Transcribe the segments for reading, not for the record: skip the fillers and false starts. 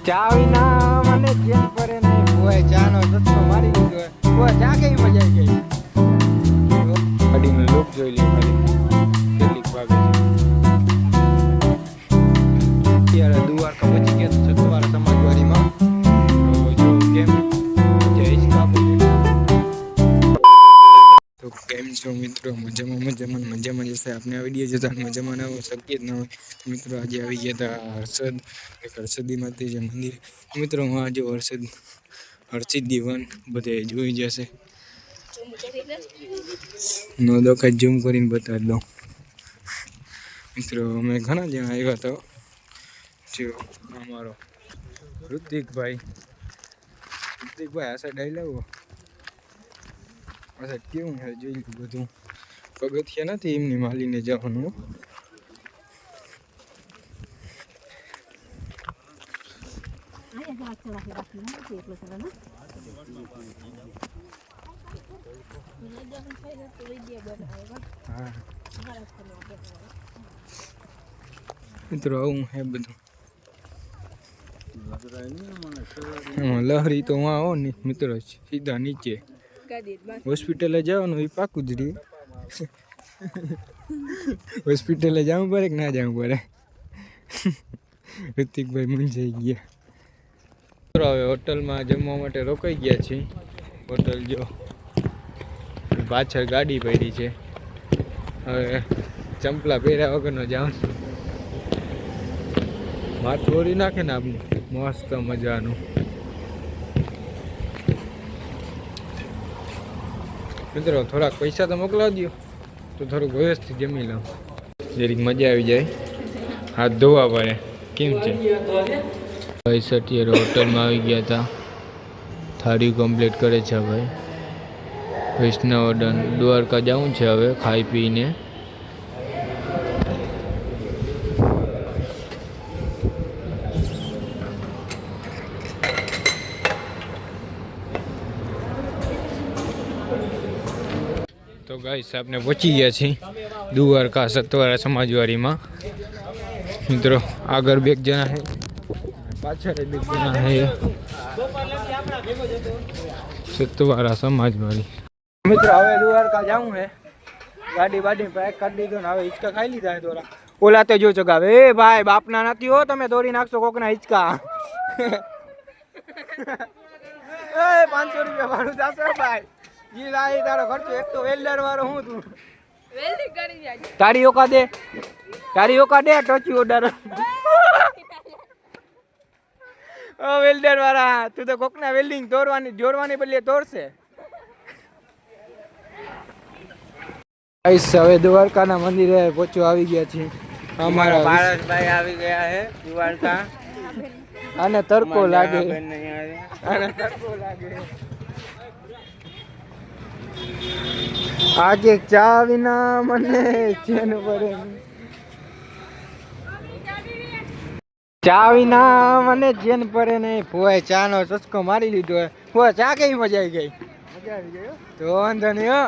ચા વિના મને ચેન પડે નહીં. કોઈ ચાનો ચસ્કો મારી લીધો હોય. કોઈ ચા કેવી મજા આવી ગઈ. ગાડીનો લુક જોઈ લે ખાલી કેટલીક વાગે છે. અત્યારે દ્વારકા પહોંચી ગયા સતવારા સમાજવાડીમાં. તો જો કેમ તો કેમ છો મિત્રો? મજામાં જશે. આપણે આ વિડીયો જોતા મજામાં ના હોય શક્ય જ ના હોય. મિત્રો આજે આવી ગયા હતા હર્ષદીમાંથી જે મંદિર. મિત્રો હું આજે હર્ષિદ દીવાન બધે જોઈ જશે. નો દોકા ઝૂમ કરીને બતાવી દઉં. મિત્રો અમે ઘણા જણા આવ્યા હતા. જો અમારો ઋતિકભાઈ આ સાઈડ આવી લાવો. આ સાઈડ કેવું છે જોઈ બધું. પગથિયા નથી એમની માલીને જવાનું. મિત્રો આવું હે બધું. લહરી તો હું આવો ને મિત્રો સીધા નીચે હોસ્પિટલે જવાનું એ પાકું જ રહ્યું. હોસ્પિટલે જવું પડે કે ના જવું પડે. ઋતિકભાઈ મૂંઝાઈ ગયા. હવે હોટલમાં જમવા માટે રોકાઈ ગયા છીએ. હોટલ જો પાછળ ગાડી પડી છે. હવે ચંપલા પહેર્યા વગરનો જાઉં. માથું ઓળી નાખે ને આપણે મસ્ત મજાનું. મિત્રો થોડાક પૈસા તો મોકલાવી દો તો થોડુંક વ્યવસ્થિત જમી લઉં. જરીક મજા આવી જાય. હાથ ધોવા પડે. કેમ છે ભાઈ? સટિયર હોટલમાં આવી ગયા હતા. થાળી કમ્પ્લીટ કરે છે ભાઈ. વૈષ્ણવદન દ્વારકા જવું છે હવે ખાઈ પીને. તો ગાઈસ આપણે પહોંચી ગયા છીએ દ્વારકા સતવારા સમાજવાડીમાં. મિત્રો આગળ બે જણા છે, પાછળ બે જણા છે. સતવારા સમાજવાડી. મિત્રો હવે દ્વારકા જવું છે. ગાડી બાડી પેક કરી દીધો ને હવે હિંચકા ખાઈ લીધા થોડા. ઓલા તો જો ચગાવે એ ભાઈ બાપના નથી હો. તમે દોરી નાખશો કોકના હિંચકા. એ 500 રૂપિયા ભાડું થશે ભાઈ. જી લાઈ તારો ખર્ચો. એક તો વેલ્ડર વાળો હું તું વેલ્ડિંગ કરી જાય. તારી ઓકા દે ટોચી ઓર્ડર. ઓ વેલ્ડર વાળા તું તો કોકના વેલ્ડિંગ જોડવાની બદલે તોડશે. હવે દ્વારકાના મંદિરે પહોંચવા આવી ગયા છીએ. અમારા ભારતભાઈ આવી ગયા છે દ્વારકા. આને તડકો લાગે. આજે ચા વિના મને ચેન પડે. ચા વિના મને ચેન પડે નહીં. ફોય ચા નો ચસ્કો મારી લીધો હોય. ફોય ચા કેવી મજા આવી ગઈ. તો વાંધો નહીં હો.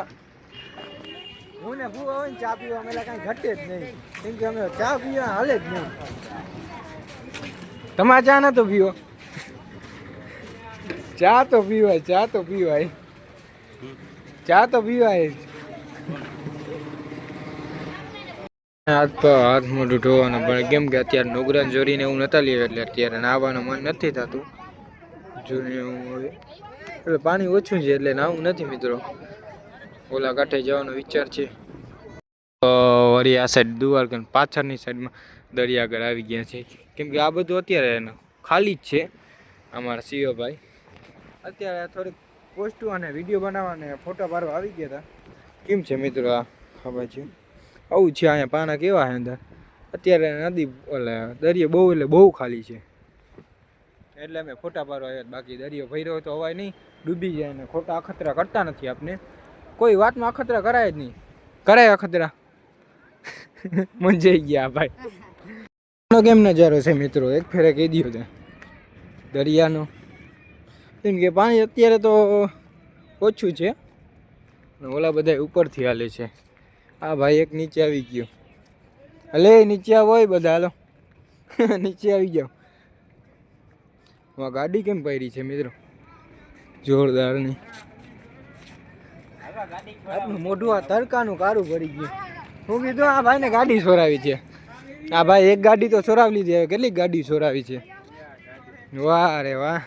હું ને ફૂવા હોય ને ચા પીવા અમે કાંઈ ઘટે જ નહીં. કેમ કે અમે ચા પીવા હાલે જ નહીં. તમારે ચા નતો પીવો? ચા તો પીવાય. હાથ મોઢું ધોવાનું પણ કેમ કે અત્યારે નુગરાન જોરીને એવું નતા લેવા એટલે અત્યારે નાહવાનું મન નથી થતું. જોઈને એવું હોય એટલે પાણી ઓછું છે એટલે નાહવું નથી. મિત્રો ઓલા કાંઠે જવાનો વિચાર છે. વળી આ સાઈડ દ્વારકા પાછળની સાઈડમાં દરિયા આગળ આવી ગયા છે. કેમ કે આ બધું અત્યારે ખાલી જ છે. અમારા શિવભાઈ અત્યારે થોડીક પોસ્ટો અને વિડીયો બનાવવા અને ફોટા પાડવા આવી ગયા હતા. કેમ છે મિત્રો આ ખબર છે આવું છે. અહીંયા પાણા કેવા છે અંદર. અત્યારે નદી દરિયો બહુ એટલે બહુ ખાલી છે એટલે અમે ફોટા પાડવા આવ્યા. બાકી દરિયો ભર્યો હોય તો હવાય નહીં ડૂબી જાય ને ખોટા અખતરા કરતા નથી. આપણે કોઈ વાતમાં અખતરા કરાય જ નહીં. કરાય અખતરા મંજાઈ ગયા ભાઈ. કેમ નજારો છે મિત્રો એક ફેરે કહી દો છે દરિયાનો. કેમ કે પાણી અત્યારે તો ઓછું છે. ઓલા બધા ઉપરથી હાલે છે. આ ભાઈ એક નીચે આવી ગયો. હલે નીચે આવો બધા હાલો. નીચે આવી જાઓ. આ ગાડી કેમ પડી છે મિત્રો, જોરદારની. આપણું મોઢું આ તડકાનું કારું પડી ગયું. હું કીધું આ ભાઈને ગાડી ચોરાવી છે. આ ભાઈ એક ગાડી તો ચોરાવી લીધી, હવે કેટલીક ગાડી ચોરાવી છે. વાહ રે વાહ.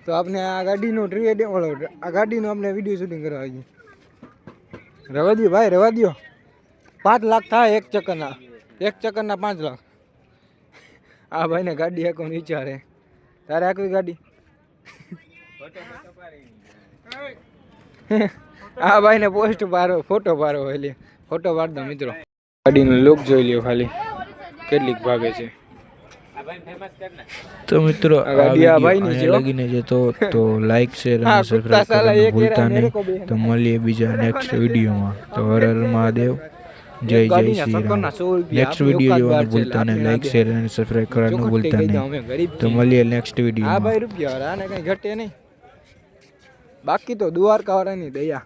તો આપણે આ ગાડીનું આ ગાડીનું આપણે વિડીયો શૂટિંગ કરવા આવીએ. રવા દો ભાઈ, રવા દો. 5 લાખ થાય એક ચક્કરના, 5 લાખ. આ ભાઈને ગાડી હાંકવાનો વિચારે. તારે હાંકવી ગાડી? આ ભાઈને પોસ્ટ પાડો, ફોટો પાડો. એટલે ફોટો પાડ દો મિત્રો. ગાડીનો લુક જોઈ લ્યો ખાલી, કેટલીક ભાગે છે. તો મિત્રો આ વિડીયો અહીંયા લગીને જતો તો લાઈક શેર અને સબસ્ક્રાઇબ કરવાનું ભૂલતા નહીં. તો મળીએ બીજા નેક્સ્ટ વિડીયોમાં. તો હર હર મહાદેવ, જય જય શ્રી રામ. નેક્સ્ટ વિડીયો જોવાનું ભૂલતા નહીં, લાઈક શેર અને સબસ્ક્રાઇબ કરવાનું ભૂલતા નહીં. તો મળીએ નેક્સ્ટ હા વિડીયોમાં. ભાઈ રૂપિયા આને કઈ ઘટે નહીં. બાકી તો દ્વારકા વાળાની દયા.